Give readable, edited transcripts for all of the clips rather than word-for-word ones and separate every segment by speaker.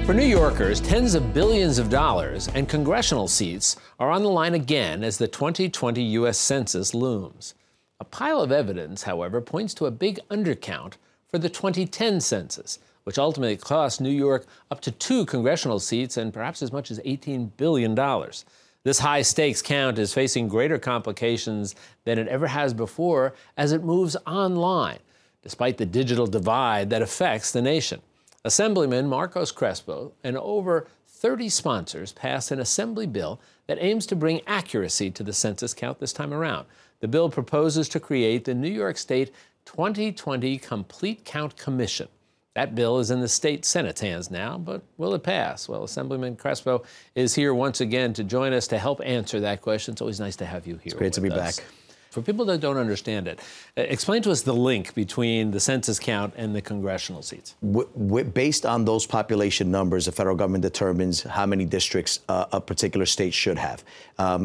Speaker 1: For New Yorkers, tens of billions of dollars and congressional seats are on the line again as the 2020 U.S. Census looms. A pile of evidence, however, points to a big undercount for the 2010 census, which ultimately cost New York up to 2 congressional seats and perhaps as much as $18 billion. This high-stakes count is facing greater complications than it ever has before as it moves online, despite the digital divide that affects the nation. Assemblyman Marcos Crespo and over 30 sponsors passed an assembly bill that aims to bring accuracy to the census count this time around. The bill proposes to create the New York State 2020 Complete Count Commission. That bill is in the state Senate's hands now, but will it pass? Well, Assemblyman Crespo is here once again to join us to help answer that question. It's always nice to have you here.
Speaker 2: It's great to be back.
Speaker 1: For people that don't understand it, explain to us the link between the census count and the congressional seats.
Speaker 2: Based on those population numbers, the federal government determines how many districts a particular state should have.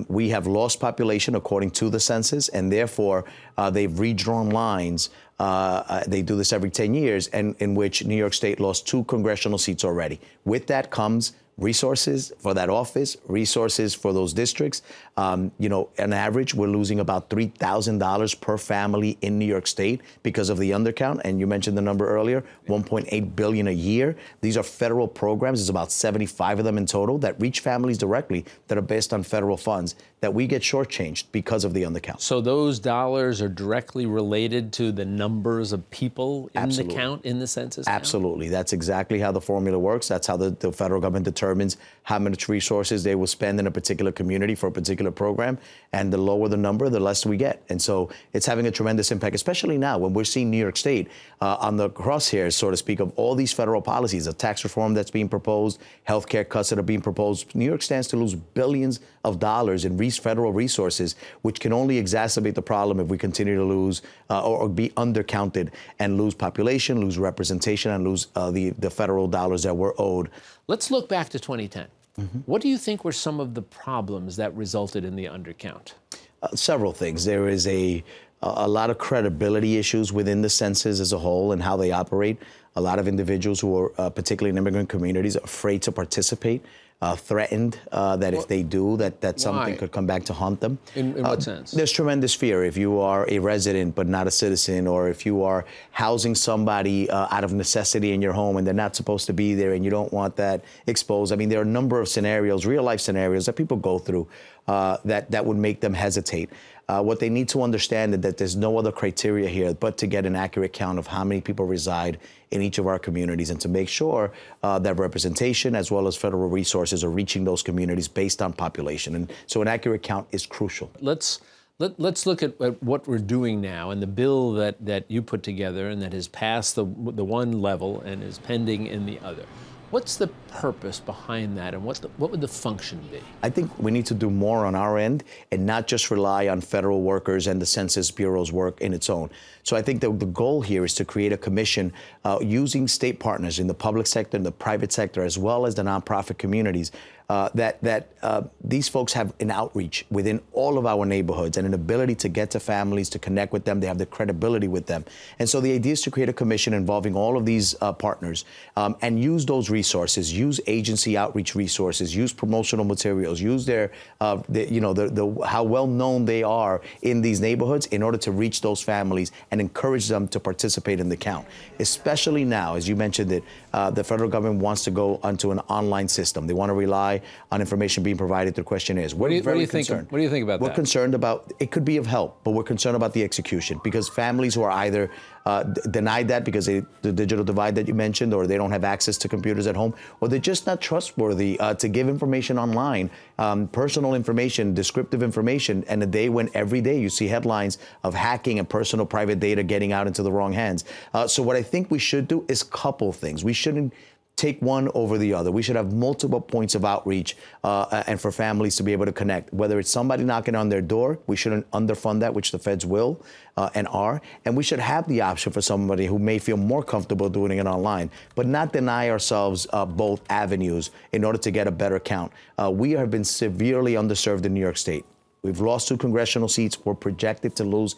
Speaker 2: We have lost population according to the census, and therefore they've redrawn lines. They do this every 10 years, and in which New York State lost 2 congressional seats already. With that comes resources for that office, resources for those districts. On average, we're losing about $3,000 per family in New York State because of the undercount. And you mentioned the number earlier, $1.8 billion a year. These are federal programs. There's about 75 of them in total that reach families directly that are based on federal funds that we get shortchanged because of the undercount.
Speaker 1: So those dollars are directly related to the numbers of people in the count, in the census count?
Speaker 2: Absolutely. That's exactly how the formula works. That's how the federal government determines how much resources they will spend in a particular community for a particular program. And the lower the number, the less we get. And so it's having a tremendous impact, especially now when we're seeing New York State on the crosshairs, so to speak, of all these federal policies, a tax reform that's being proposed, health care cuts that are being proposed. New York stands to lose billions of dollars in federal resources, which can only exacerbate the problem if we continue to lose or be undercounted and lose population, lose representation, and lose the federal dollars that we're owed.
Speaker 1: Let's look back to 2010. What do you think were some of the problems that resulted in the undercount?
Speaker 2: Several things. There is a lot of credibility issues within the census as a whole and how they operate. A lot of individuals who are, particularly in immigrant communities, are afraid to participate, threatened that if they do, that something could come back to haunt them.
Speaker 1: In what sense?
Speaker 2: There's tremendous fear if you are a resident but not a citizen, or if you are housing somebody out of necessity in your home and they're not supposed to be there and you don't want that exposed. I mean, there are a number of scenarios, real-life scenarios that people go through that would make them hesitate. What they need to understand is that there's no other criteria here but to get an accurate count of how many people reside in each of our communities and to make sure that representation as well as federal resources are reaching those communities based on population. And so an accurate count is crucial.
Speaker 1: Let's look at what we're doing now and the bill that you put together and that has passed the one level and is pending in the other. What's the purpose behind that, and what would the function be? I
Speaker 2: think we need to do more on our end and not just rely on federal workers and the Census Bureau's work in its own. So I think the goal here is to create a commission using state partners in the public sector and the private sector, as well as the nonprofit communities, that these folks have an outreach within all of our neighborhoods and an ability to get to families, to connect with them. They have the credibility with them. And so the idea is to create a commission involving all of these partners and use those resources, use agency outreach resources, use promotional materials, use their, how well known they are in these neighborhoods in order to reach those families and encourage them to participate in the count. Especially now, as you mentioned it, the federal government wants to go onto an online system. They want to rely on information being provided through questionnaires.
Speaker 1: What do you think about that?
Speaker 2: We're concerned about, it could be of help, but we're concerned about the execution because families who are either denied that because the digital divide that you mentioned, or they don't have access to computers at home, or they're just not trustworthy to give information online, personal information, descriptive information, and a day when every day you see headlines of hacking and personal private data getting out into the wrong hands. So what I think we should do is couple things. We shouldn't take one over the other. We should have multiple points of outreach and for families to be able to connect. Whether it's somebody knocking on their door, we shouldn't underfund that, which the feds will and are. And we should have the option for somebody who may feel more comfortable doing it online, but not deny ourselves both avenues in order to get a better count. We have been severely underserved in New York State. We've lost 2 congressional seats. We're projected to lose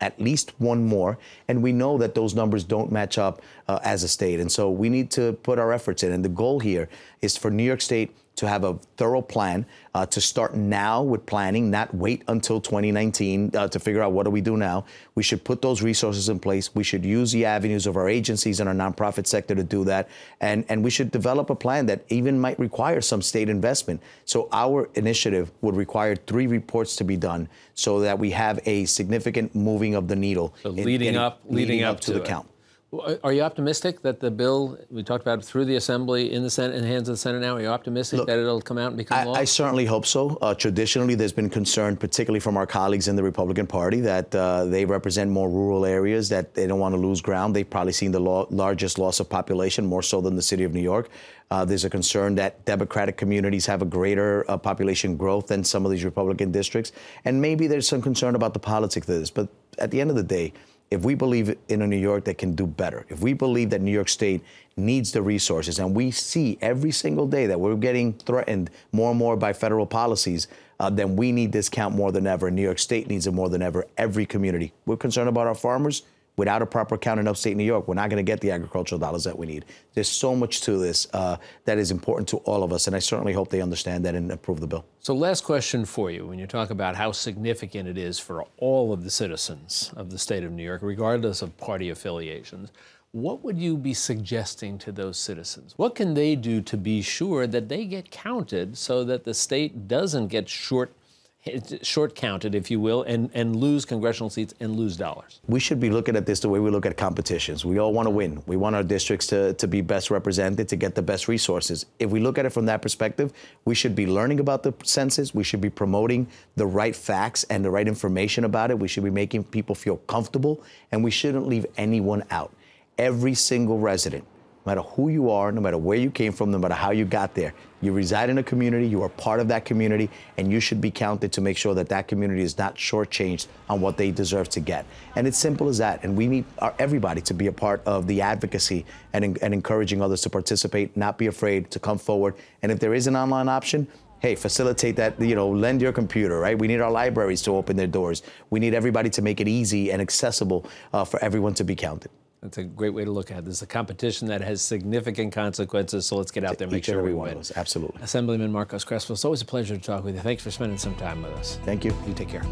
Speaker 2: at least one more, and we know that those numbers don't match up as a state. And so we need to put our efforts in. And the goal here is for New York State to have a thorough plan, to start now with planning, not wait until 2019 to figure out what do we do now. We should put those resources in place. We should use the avenues of our agencies and our nonprofit sector to do that. And we should develop a plan that even might require some state investment. So our initiative would require 3 reports to be done so that we have a significant moving of the needle.
Speaker 1: So leading up
Speaker 2: to the count.
Speaker 1: Are you optimistic that the bill, we talked about through the Assembly, in the Senate, in the hands of the Senate now, are you optimistic that it'll come out and become law?
Speaker 2: I certainly hope so. Traditionally, there's been concern, particularly from our colleagues in the Republican Party, that they represent more rural areas, that they don't want to lose ground. They've probably seen the largest loss of population, more so than the city of New York. There's a concern that Democratic communities have a greater population growth than some of these Republican districts. And maybe there's some concern about the politics of this. But at the end of the day, if we believe in a New York that can do better, if we believe that New York State needs the resources, and we see every single day that we're getting threatened more and more by federal policies, then we need this count more than ever. New York State needs it more than ever. Every community. We're concerned about our farmers. Without a proper count in upstate New York, we're not going to get the agricultural dollars that we need. There's so much to this that is important to all of us, and I certainly hope they understand that and approve the bill.
Speaker 1: So last question for you. When you talk about how significant it is for all of the citizens of the state of New York, regardless of party affiliations, what would you be suggesting to those citizens? What can they do to be sure that they get counted so that the state doesn't get short counted, if you will, and lose congressional seats and lose dollars?
Speaker 2: We should be looking at this the way we look at competitions. We all want to win. We want our districts to be best represented, to get the best resources. If we look at it from that perspective, we should be learning about the census. We should be promoting the right facts and the right information about it. We should be making people feel comfortable, and we shouldn't leave anyone out. Every single resident, no matter who you are, no matter where you came from, no matter how you got there, you reside in a community, you are part of that community, and you should be counted to make sure that that community is not shortchanged on what they deserve to get. And it's simple as that. And we need everybody to be a part of the advocacy and encouraging others to participate, not be afraid to come forward. And if there is an online option, hey, facilitate that, lend your computer, right? We need our libraries to open their doors. We need everybody to make it easy and accessible for everyone to be counted.
Speaker 1: That's a great way to look at it. This is a competition that has significant consequences, so let's get out there and make sure we win.
Speaker 2: Absolutely.
Speaker 1: Assemblyman Marcos Crespo, it's always a pleasure to talk with you. Thanks for spending some time with us.
Speaker 2: Thank you.
Speaker 1: You take care.